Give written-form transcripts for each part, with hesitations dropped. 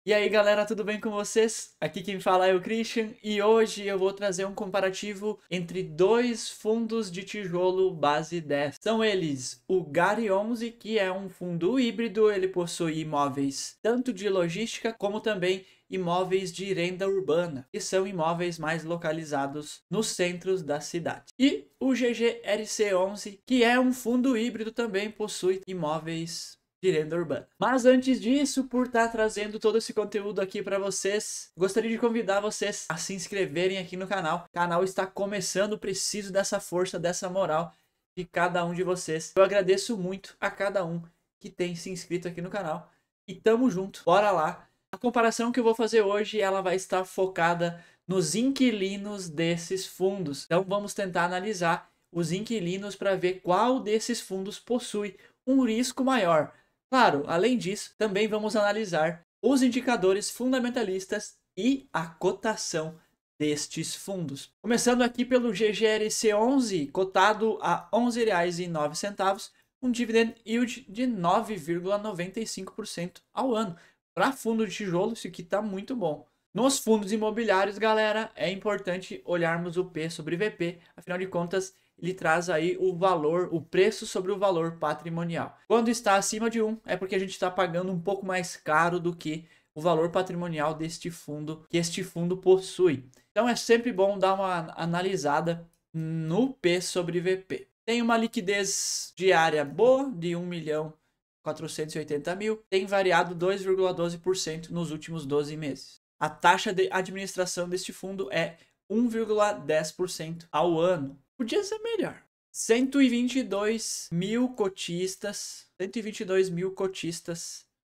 E aí galera, tudo bem com vocês? Aqui quem fala é o Christian e hoje eu vou trazer um comparativo entre dois fundos de tijolo base 10. São eles o GARI 11, que é um fundo híbrido, ele possui imóveis tanto de logística como também imóveis de renda urbana, que são imóveis mais localizados nos centros da cidade. E o GGRC 11, que é um fundo híbrido, também possui imóveis de renda urbana. Mas antes disso, por estar trazendo todo esse conteúdo aqui para vocês, gostaria de convidar vocês a se inscreverem aqui no canal. O canal está começando, preciso dessa força, dessa moral de cada um de vocês. Eu agradeço muito a cada um que tem se inscrito aqui no canal. E tamo junto, bora lá. A comparação que eu vou fazer hoje, ela vai estar focada nos inquilinos desses fundos. Então vamos tentar analisar os inquilinos para ver qual desses fundos possui um risco maior. Claro, além disso, também vamos analisar os indicadores fundamentalistas e a cotação destes fundos. Começando aqui pelo GGRC 11, cotado a R$ 11,09, um dividend yield de 9,95% ao ano. Para fundo de tijolo, isso aqui está muito bom. Nos fundos imobiliários, galera, é importante olharmos o P sobre VP, afinal de contas, ele traz aí o valor, o preço sobre o valor patrimonial. Quando está acima de 1, é porque a gente está pagando um pouco mais caro do que o valor patrimonial deste fundo, que este fundo possui. Então é sempre bom dar uma analisada no P sobre VP. Tem uma liquidez diária boa de 1.480.000, tem variado 2,12% nos últimos 12 meses. A taxa de administração deste fundo é 1,10% ao ano. Podia ser melhor. 122 mil cotistas.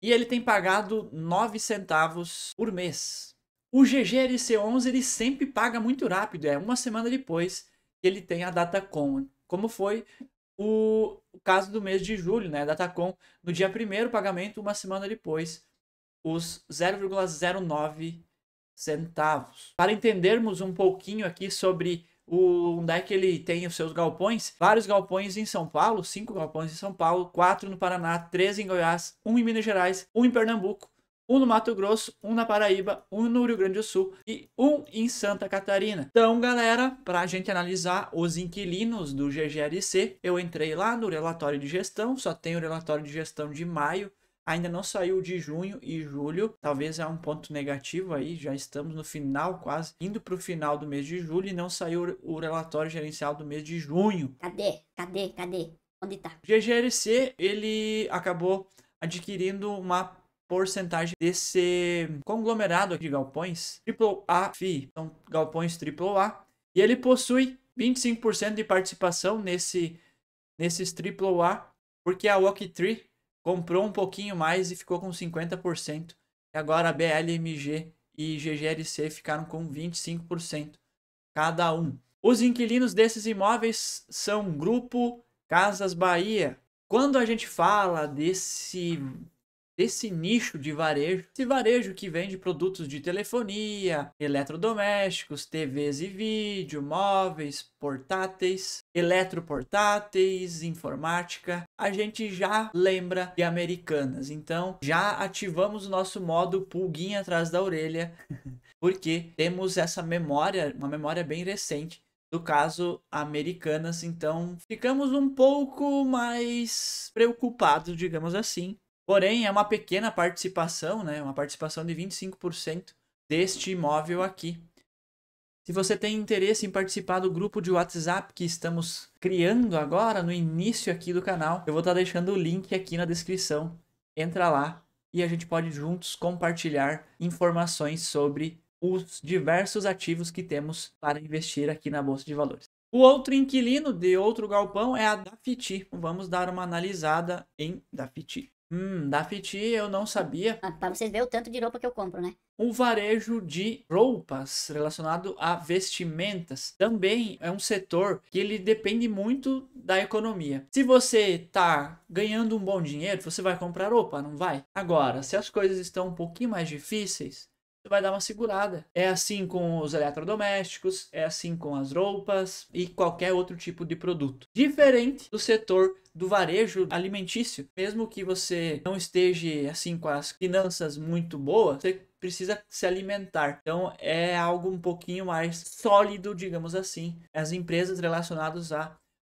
E ele tem pagado 9 centavos por mês. O GGRC 11 ele sempre paga muito rápido. É uma semana depois que ele tem a Datacom. Como foi o caso do mês de julho, né? A Datacom no dia 1º, pagamento uma semana depois. Os 0,09 centavos. Para entendermos um pouquinho aqui sobre onde é que ele tem os seus galpões, vários galpões em São Paulo, 5 galpões em São Paulo, 4 no Paraná, 3 em Goiás, 1 em Minas Gerais, 1 em Pernambuco, 1 no Mato Grosso, 1 na Paraíba, 1 no Rio Grande do Sul e 1 em Santa Catarina. Então, galera, para a gente analisar os inquilinos do GGRC, eu entrei lá no relatório de gestão, só tem o relatório de gestão de maio, ainda não saiu de junho e julho, talvez é um ponto negativo aí, já estamos no final quase, indo para o final do mês de julho e não saiu o relatório gerencial do mês de junho. Cadê? Onde tá? O GGRC, ele acabou adquirindo uma porcentagem desse conglomerado de galpões AAA FI, são galpões AAA, e ele possui 25% de participação nesses AAA, porque a Oaktree comprou um pouquinho mais e ficou com 50%. E agora a BLMG e GGRC ficaram com 25% cada um. Os inquilinos desses imóveis são Grupo Casas Bahia. Quando a gente fala desse nicho de varejo, esse varejo que vende produtos de telefonia, eletrodomésticos, TVs e vídeo, móveis, portáteis, eletroportáteis, informática, a gente já lembra de Americanas. Então já ativamos o nosso modo pulguinha atrás da orelha, porque temos essa memória, uma memória bem recente do caso Americanas, então ficamos um pouco mais preocupados, digamos assim. Porém, é uma pequena participação, né? Uma participação de 25% deste imóvel aqui. Se você tem interesse em participar do grupo de WhatsApp que estamos criando agora, no início aqui do canal, eu vou estar deixando o link aqui na descrição. Entra lá e a gente pode juntos compartilhar informações sobre os diversos ativos que temos para investir aqui na Bolsa de Valores. O outro inquilino de outro galpão é a Dafiti. Vamos dar uma analisada em Dafiti. Dafiti eu não sabia. Pra vocês verem o tanto de roupa que eu compro, né? Um varejo de roupas relacionado a vestimentas também é um setor que ele depende muito da economia. Se você tá ganhando um bom dinheiro, você vai comprar roupa, não vai? Agora, se as coisas estão um pouquinho mais difíceis, você vai dar uma segurada. É assim com os eletrodomésticos, é assim com as roupas e qualquer outro tipo de produto. Diferente do setor do varejo alimentício, mesmo que você não esteja assim com as finanças muito boas, você precisa se alimentar. Então é algo um pouquinho mais sólido, digamos assim, as empresas relacionadas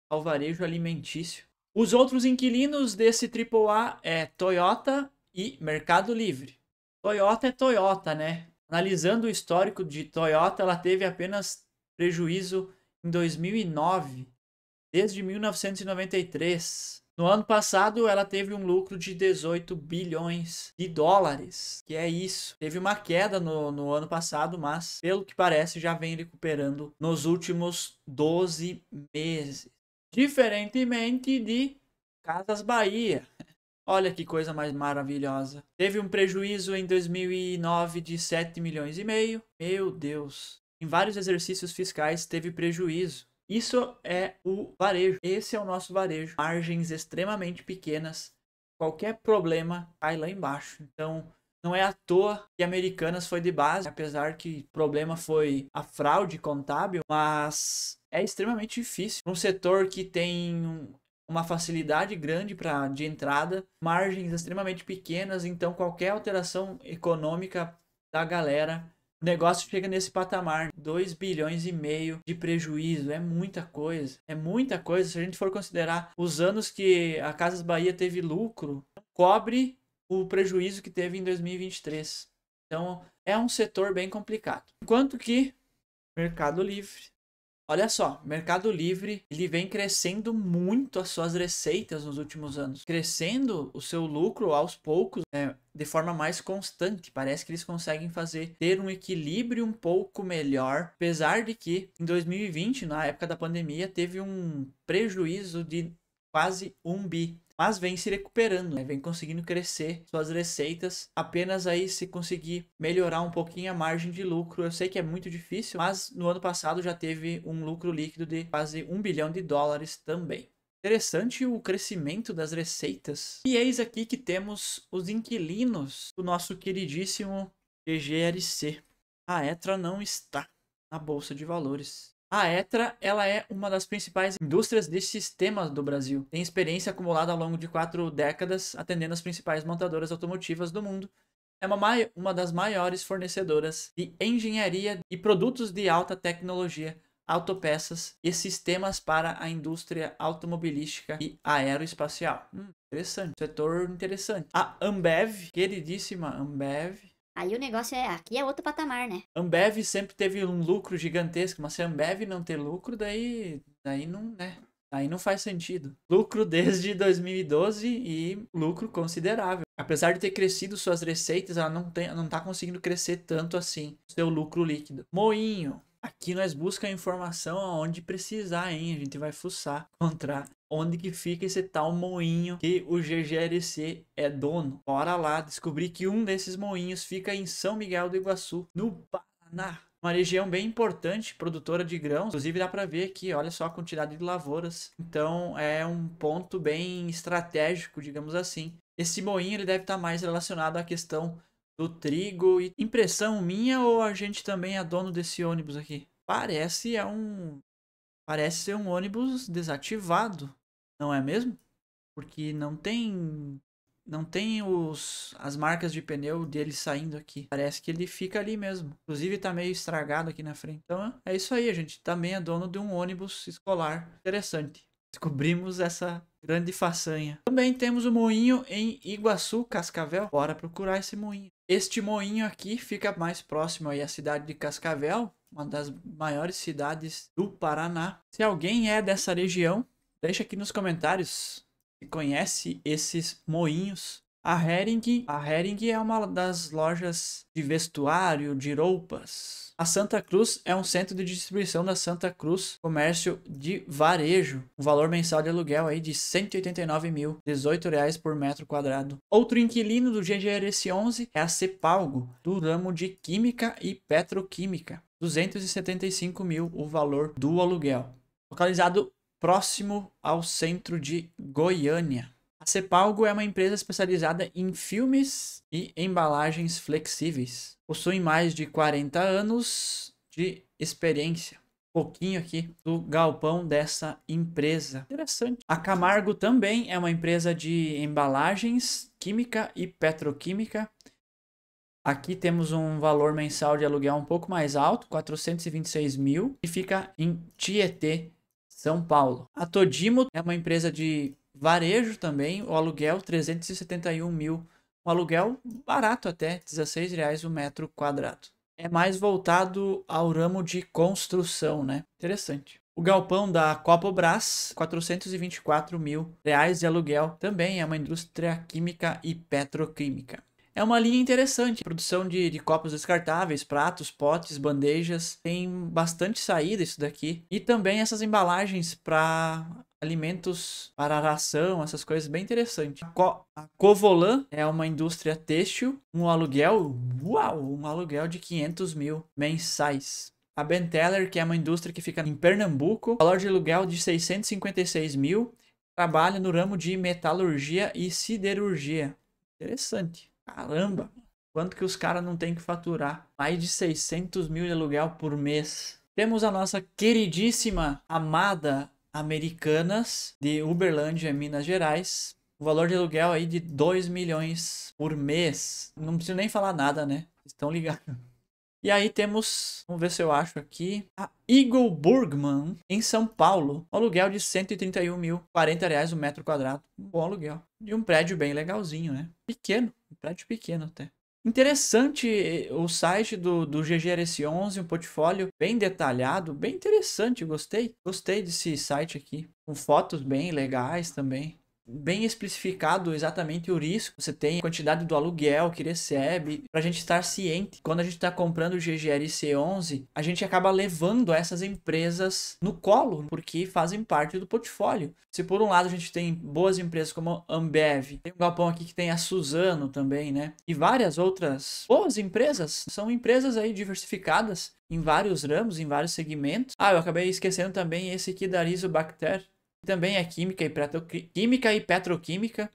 ao varejo alimentício. Os outros inquilinos desse AAA é Toyota e Mercado Livre. Toyota é Toyota, né? Analisando o histórico de Toyota, ela teve apenas prejuízo em 2009, desde 1993. No ano passado, ela teve um lucro de 18 bilhões de dólares. Que é isso. Teve uma queda no ano passado, mas, pelo que parece, já vem recuperando nos últimos 12 meses. Diferentemente de Casas Bahia. Olha que coisa mais maravilhosa. Teve um prejuízo em 2009 de 7 milhões e meio. Meu Deus. Em vários exercícios fiscais teve prejuízo. Isso é o varejo. Esse é o nosso varejo. Margens extremamente pequenas. Qualquer problema cai lá embaixo. Então, não é à toa que Americanas foi de base, apesar que o problema foi a fraude contábil, mas é extremamente difícil. Um setor que tem uma facilidade grande de entrada, margens extremamente pequenas, então qualquer alteração econômica da galera, o negócio chega nesse patamar, 2 bilhões e meio de prejuízo, é muita coisa, se a gente for considerar os anos que a Casas Bahia teve lucro, cobre o prejuízo que teve em 2023, então é um setor bem complicado, enquanto que Mercado Livre, olha só, Mercado Livre, ele vem crescendo muito as suas receitas nos últimos anos. Crescendo o seu lucro aos poucos, de forma mais constante. Parece que eles conseguem ter um equilíbrio um pouco melhor. Apesar de que, em 2020, na época da pandemia, teve um prejuízo de quase 1 bi. Mas vem se recuperando, né? Vem conseguindo crescer suas receitas. Apenas aí se conseguir melhorar um pouquinho a margem de lucro. Eu sei que é muito difícil, mas no ano passado já teve um lucro líquido de quase 1 bilhão de dólares também. Interessante o crescimento das receitas. E eis aqui que temos os inquilinos do nosso queridíssimo GGLC. A Etra não está na Bolsa de Valores. A Etra, ela é uma das principais indústrias de sistemas do Brasil. Tem experiência acumulada ao longo de 4 décadas, atendendo as principais montadoras automotivas do mundo. É uma das maiores fornecedoras de engenharia e produtos de alta tecnologia, autopeças e sistemas para a indústria automobilística e aeroespacial. Interessante, setor interessante. A Ambev, queridíssima Ambev. Aí o negócio aqui é outro patamar, né? Ambev sempre teve um lucro gigantesco, mas se a Ambev não ter lucro, daí não, né? Aí não faz sentido. Lucro desde 2012 e lucro considerável. Apesar de ter crescido suas receitas, ela não tá conseguindo crescer tanto assim seu lucro líquido. Moinho. Aqui nós buscamos informação aonde precisar, hein? A gente vai fuçar, encontrar onde que fica esse tal moinho que o GGLC é dono. Bora lá descobrir que um desses moinhos fica em São Miguel do Iguaçu, no Paraná. Uma região bem importante, produtora de grãos. Inclusive dá para ver aqui, olha só a quantidade de lavouras. Então é um ponto bem estratégico, digamos assim. Esse moinho ele deve estar mais relacionado à questão do trigo. E impressão minha ou a gente também é dono desse ônibus aqui? Parece ser um ônibus desativado, não é mesmo? Porque não tem as marcas de pneu dele saindo aqui. Parece que ele fica ali mesmo. Inclusive tá meio estragado aqui na frente. Então é isso aí, a gente também é dono de um ônibus escolar. Interessante. Descobrimos essa grande façanha. Também temos o moinho em Iguaçu, Cascavel. Bora procurar esse moinho. Este moinho aqui fica mais próximo aí à cidade de Cascavel, uma das maiores cidades do Paraná. Se alguém é dessa região, deixa aqui nos comentários se conhece esses moinhos. A Hering é uma das lojas de vestuário, de roupas. A Santa Cruz é um centro de distribuição da Santa Cruz, comércio de varejo. O valor mensal de aluguel aí de R$ 189 mil, R$ 18 por metro quadrado. Outro inquilino do GGRS 11 é a Cepalgo, do ramo de química e petroquímica. R$ 275 mil o valor do aluguel. Localizado próximo ao centro de Goiânia. A Cepalgo é uma empresa especializada em filmes e embalagens flexíveis. Possui mais de 40 anos de experiência. Um pouquinho aqui do galpão dessa empresa. Interessante. A Camargo também é uma empresa de embalagens, química e petroquímica. Aqui temos um valor mensal de aluguel um pouco mais alto, 426 mil, e fica em Tietê, São Paulo. A Todimo é uma empresa de varejo também, o aluguel 371 mil. Um aluguel barato até, R$16 o metro quadrado. É mais voltado ao ramo de construção, né? Interessante. O galpão da Copobras, 424 mil reais de aluguel, também é uma indústria química e petroquímica. É uma linha interessante, produção de copos descartáveis, pratos, potes, bandejas, tem bastante saída isso daqui. E também essas embalagens para alimentos para ração, essas coisas bem interessantes. A Covolan é uma indústria têxtil, um aluguel de 500 mil mensais. A Benteler, que é uma indústria que fica em Pernambuco, valor de aluguel de 656 mil, trabalha no ramo de metalurgia e siderurgia. Interessante. Caramba, quanto que os caras não têm que faturar? Mais de 600 mil de aluguel por mês. Temos a nossa queridíssima, amada Americanas, de Uberlândia, Minas Gerais. O valor de aluguel aí de 2 milhões por mês. Não preciso nem falar nada, né? Estão ligados. E aí temos, vamos ver se eu acho aqui, a Eagle Burgman, em São Paulo. Um aluguel de 131 mil, R$40 o metro quadrado. Um bom aluguel. E um prédio bem legalzinho, né? Pequeno, um prédio pequeno até. Interessante o site do GGRS11, um portfólio bem detalhado, bem interessante, gostei. Gostei desse site aqui, com fotos bem legais também. Bem especificado exatamente o risco que você tem, a quantidade do aluguel que recebe, para a gente estar ciente. Quando a gente está comprando o GGRC11, a gente acaba levando essas empresas no colo, porque fazem parte do portfólio. Se por um lado a gente tem boas empresas como a Ambev, tem um galpão aqui que tem a Suzano também, né? E várias outras boas empresas, são empresas aí diversificadas em vários ramos, em vários segmentos. Ah, eu acabei esquecendo também esse aqui da Rizobacter, também é química e petroquímica,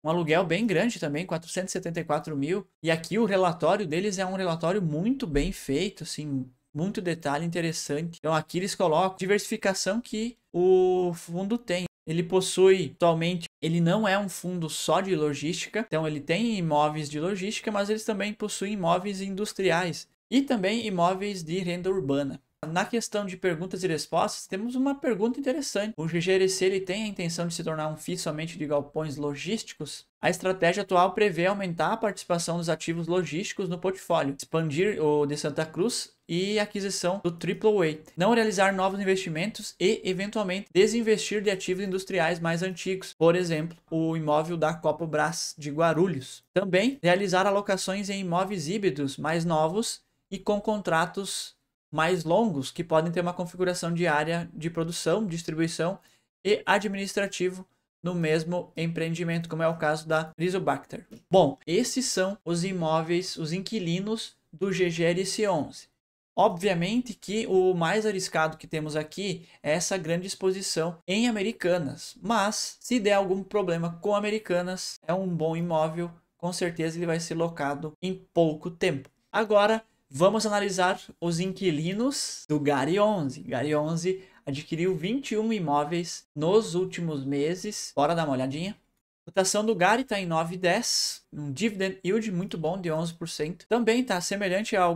um aluguel bem grande também, 474 mil. E aqui o relatório deles é um relatório muito bem feito, assim, muito detalhe interessante. Então aqui eles colocam a diversificação que o fundo tem. Ele possui, atualmente, ele não é um fundo só de logística, então ele tem imóveis de logística, mas eles também possuem imóveis industriais e também imóveis de renda urbana. Na questão de perguntas e respostas, temos uma pergunta interessante. O GGRC ele tem a intenção de se tornar um FII somente de galpões logísticos? A estratégia atual prevê aumentar a participação dos ativos logísticos no portfólio, expandir o de Santa Cruz e aquisição do AAA, não realizar novos investimentos e, eventualmente, desinvestir de ativos industriais mais antigos, por exemplo, o imóvel da Copobras de Guarulhos. Também realizar alocações em imóveis híbridos mais novos e com contratos mais longos, que podem ter uma configuração de área de produção, distribuição e administrativo no mesmo empreendimento, como é o caso da Rizobacter. Bom, esses são os imóveis, os inquilinos do GGRC11. Obviamente que o mais arriscado que temos aqui é essa grande exposição em Americanas, mas se der algum problema com Americanas, é um bom imóvel, com certeza ele vai ser locado em pouco tempo. Agora, vamos analisar os inquilinos do Gari 11. Gari 11 adquiriu 21 imóveis nos últimos meses. Bora dar uma olhadinha. A cotação do Gari está em 9,10. Um dividend yield muito bom de 11%. Também está semelhante ao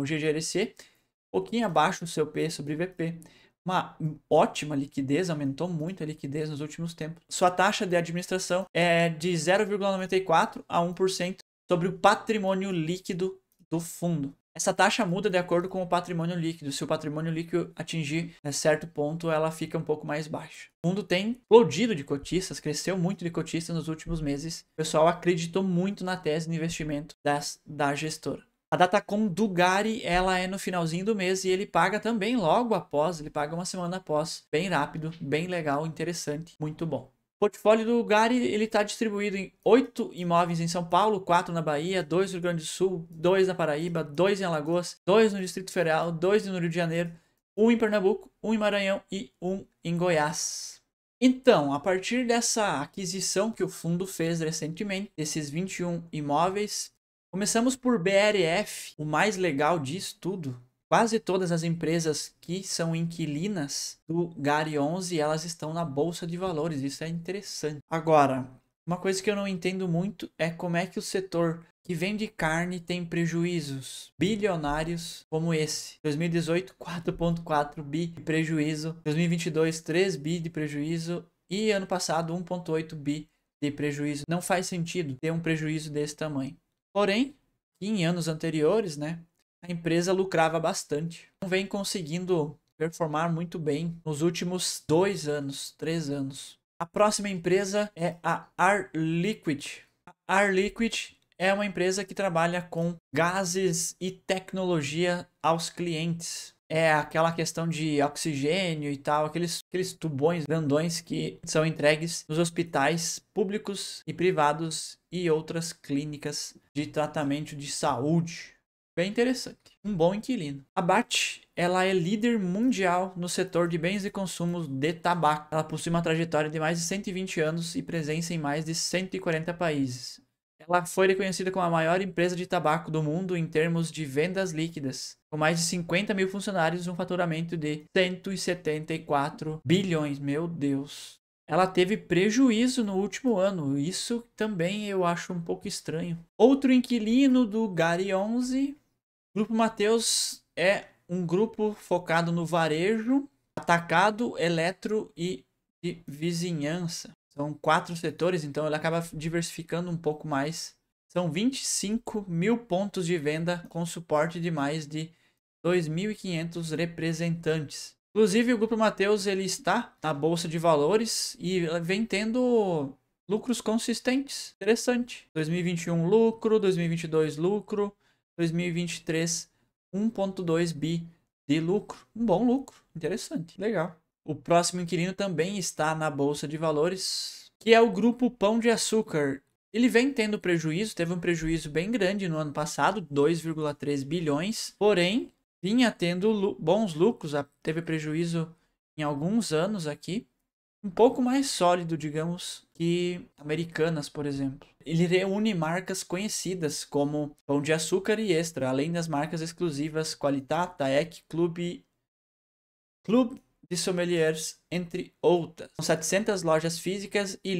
GGRC, um pouquinho abaixo do seu P sobre VP. Uma ótima liquidez, aumentou muito a liquidez nos últimos tempos. Sua taxa de administração é de 0,94 a 1% sobre o patrimônio líquido do fundo. Essa taxa muda de acordo com o patrimônio líquido. Se o patrimônio líquido atingir certo ponto, ela fica um pouco mais baixa. O fundo tem explodido de cotistas, cresceu muito de cotistas nos últimos meses. O pessoal acreditou muito na tese de investimento da gestora. A Datacom do Gari, ela é no finalzinho do mês e ele paga também logo após, ele paga uma semana após. Bem rápido, bem legal, interessante, muito bom. O portfólio do Gari ele está distribuído em 8 imóveis em São Paulo, 4 na Bahia, 2 no Rio Grande do Sul, 2 na Paraíba, 2 em Alagoas, 2 no Distrito Federal, 2 no Rio de Janeiro, 1 em Pernambuco, 1 em Maranhão e 1 em Goiás. Então, a partir dessa aquisição que o fundo fez recentemente, desses 21 imóveis, começamos por BRF, o mais legal disso tudo. Quase todas as empresas que são inquilinas do Gari 11, elas estão na Bolsa de Valores. Isso é interessante. Agora, uma coisa que eu não entendo muito é como é que o setor que vende carne tem prejuízos bilionários como esse. 2018, 4,4 bi de prejuízo. 2022, 3 bi de prejuízo. E ano passado, 1,8 bi de prejuízo. Não faz sentido ter um prejuízo desse tamanho. Porém, em anos anteriores, né, a empresa lucrava bastante. Não vem conseguindo performar muito bem nos últimos 2 anos, 3 anos. A próxima empresa é a Air Liquid. A Air Liquid é uma empresa que trabalha com gases e tecnologia aos clientes. É aquela questão de oxigênio e tal, aqueles tubões grandões que são entregues nos hospitais públicos e privados e outras clínicas de tratamento de saúde. Bem interessante. Um bom inquilino. A BAT, ela é líder mundial no setor de bens e consumos de tabaco. Ela possui uma trajetória de mais de 120 anos e presença em mais de 140 países. Ela foi reconhecida como a maior empresa de tabaco do mundo em termos de vendas líquidas, com mais de 50 mil funcionários e um faturamento de 174 bilhões. Meu Deus. Ela teve prejuízo no último ano. Isso também eu acho um pouco estranho. Outro inquilino do Gary 11, Grupo Mateus, é um grupo focado no varejo, atacado, eletro e de vizinhança. São 4 setores, então ele acaba diversificando um pouco mais. São 25 mil pontos de venda com suporte de mais de 2.500 representantes. Inclusive, o Grupo Mateus ele está na Bolsa de Valores e vem tendo lucros consistentes. Interessante. 2021 lucro, 2022 lucro, 2023 1,2 bi de lucro. Um bom lucro. Interessante. Legal. O próximo inquilino também está na Bolsa de Valores, que é o Grupo Pão de Açúcar. Ele vem tendo prejuízo, teve um prejuízo bem grande no ano passado, 2,3 bilhões, porém vinha tendo bons lucros, teve prejuízo em alguns anos aqui, um pouco mais sólido, digamos, que Americanas, por exemplo. Ele reúne marcas conhecidas como Pão de Açúcar e Extra, além das marcas exclusivas Qualitá, Taec, Clube de sommeliers, entre outras. São 700 lojas físicas e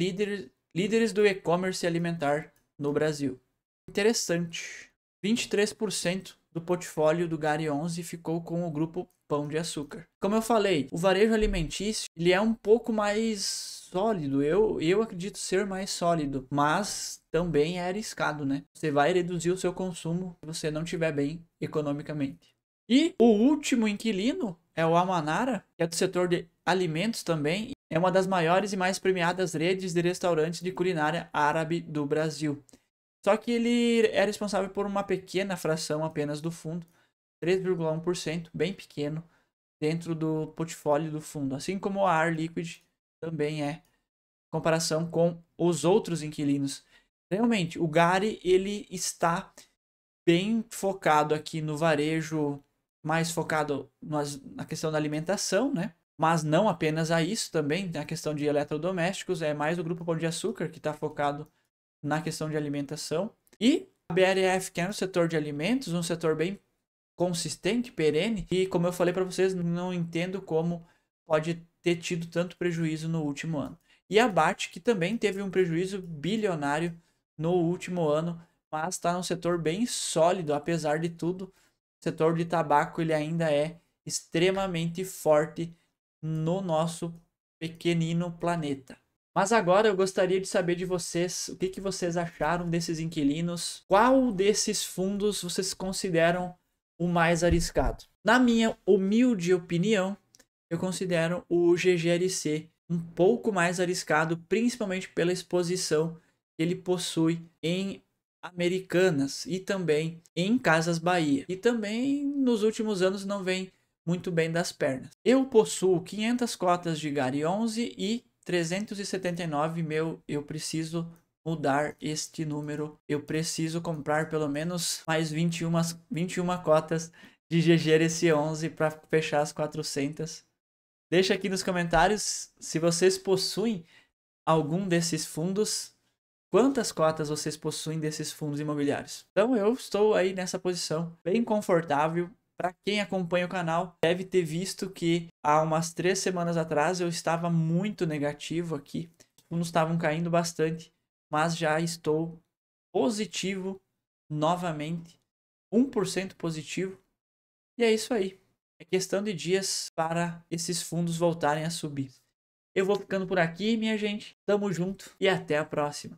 líderes do e-commerce alimentar no Brasil. Interessante. 23% do portfólio do Gary 11 ficou com o grupo Pão de Açúcar. Como eu falei, o varejo alimentício ele é um pouco mais sólido. Eu acredito ser mais sólido, mas também é arriscado, né? Você vai reduzir o seu consumo se você não estiver bem economicamente. E o último inquilino é o Amanara, que é do setor de alimentos também. É uma das maiores e mais premiadas redes de restaurantes de culinária árabe do Brasil. Só que ele é responsável por uma pequena fração apenas do fundo, 3,1%, bem pequeno, dentro do portfólio do fundo. Assim como a Air Liquid também é, em comparação com os outros inquilinos. Realmente, o Gary ele está bem focado aqui no varejo, mais focado na questão da alimentação, né? Mas não apenas a isso também, tem a questão de eletrodomésticos, é mais o Grupo Pão de Açúcar que está focado na questão de alimentação. E a BRF, que é no setor de alimentos, um setor bem consistente, perene, e como eu falei para vocês, não entendo como pode ter tido tanto prejuízo no último ano. E a BAT, que também teve um prejuízo bilionário no último ano, mas está num setor bem sólido, apesar de tudo. O setor de tabaco ele ainda é extremamente forte no nosso pequenino planeta. Mas agora eu gostaria de saber de vocês o que vocês acharam desses inquilinos. Qual desses fundos vocês consideram o mais arriscado? Na minha humilde opinião, eu considero o GGLC um pouco mais arriscado, principalmente pela exposição que ele possui em Americanas e também em Casas Bahia. E também nos últimos anos não vem muito bem das pernas. Eu possuo 500 cotas de Gary 11 e 379 eu preciso mudar este número. Eu preciso comprar pelo menos mais 21 cotas de GGLC 11 para fechar as 400. Deixa aqui nos comentários se vocês possuem algum desses fundos. Quantas cotas vocês possuem desses fundos imobiliários? Então eu estou aí nessa posição bem confortável. Para quem acompanha o canal, deve ter visto que há umas 3 semanas atrás eu estava muito negativo aqui. Os fundos estavam caindo bastante, mas já estou positivo novamente 1% positivo. E é isso aí. É questão de dias para esses fundos voltarem a subir. Eu vou ficando por aqui, minha gente. Tamo junto e até a próxima.